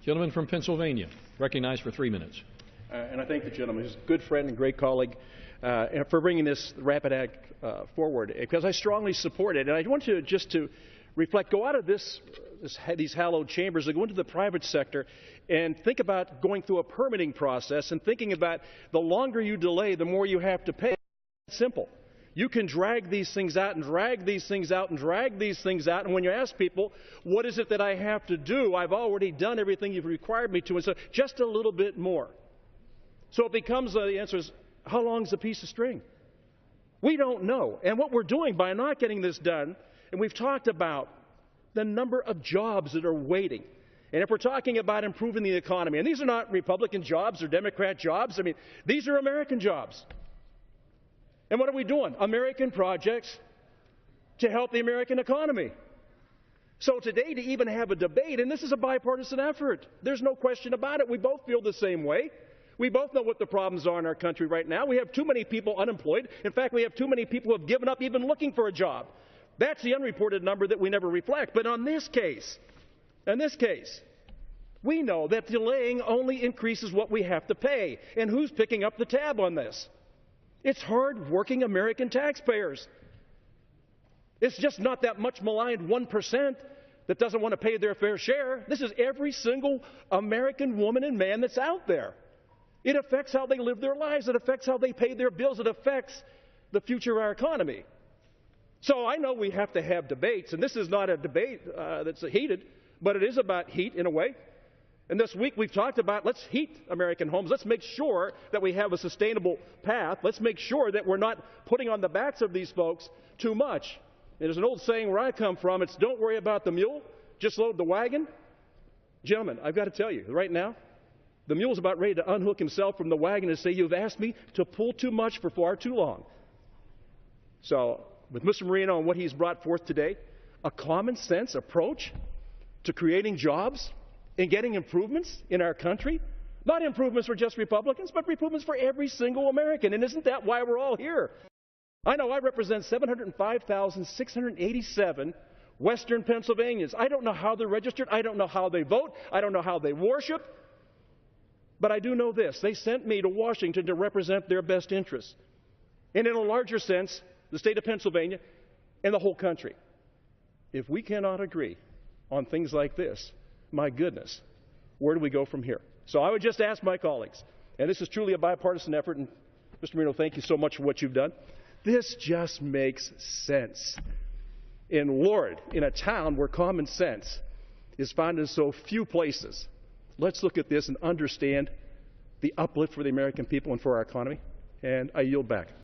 Gentleman from Pennsylvania, recognized for 3 minutes. And I thank the gentleman, who's a good friend and great colleague, for bringing this RAPID Act forward, because I strongly support it. And I want to just reflect, go out of these hallowed chambers and go into the private sector and think about going through a permitting process and thinking about the longer you delay, the more you have to pay. It's simple. You can drag these things out and drag these things out and drag these things out. And when you ask people, what is it that I have to do? I've already done everything you've required me to. And so just a little bit more. So it becomes, the answer is, how long is a piece of string? We don't know. And what we're doing by not getting this done, and we've talked about the number of jobs that are waiting. And if we're talking about improving the economy, and these are not Republican jobs or Democrat jobs, I mean, these are American jobs. And what are we doing? American projects to help the American economy. So today, to even have a debate, and this is a bipartisan effort, there's no question about it. We both feel the same way. We both know what the problems are in our country right now. We have too many people unemployed. In fact, we have too many people who have given up even looking for a job. That's the unreported number that we never reflect. But in this case, we know that delaying only increases what we have to pay. And who's picking up the tab on this? It's hard-working American taxpayers. It's just not that much maligned 1% that doesn't want to pay their fair share. This is every single American woman and man that's out there. It affects how they live their lives. It affects how they pay their bills. It affects the future of our economy. So I know we have to have debates, and this is not a debate that's heated, but it is about heat in a way. And this week we've talked about, let's heat American homes. Let's make sure that we have a sustainable path. Let's make sure that we're not putting on the backs of these folks too much. There's an old saying where I come from, it's don't worry about the mule, just load the wagon. Gentlemen, I've got to tell you, right now, the mule's about ready to unhook himself from the wagon and say, you've asked me to pull too much for far too long. So, with Mr. Moreno and what he's brought forth today, a common sense approach to creating jobs and getting improvements in our country, not improvements for just Republicans, but improvements for every single American. And isn't that why we're all here? I know I represent 705,687 Western Pennsylvanians. I don't know how they're registered. I don't know how they vote. I don't know how they worship. But I do know this. They sent me to Washington to represent their best interests. And in a larger sense, the state of Pennsylvania and the whole country. If we cannot agree on things like this, my goodness, where do we go from here? So I would just ask my colleagues, and this is truly a bipartisan effort, and Mr. Moreno, thank you so much for what you've done. This just makes sense. And Lord, in a town where common sense is found in so few places, let's look at this and understand the uplift for the American people and for our economy. And I yield back.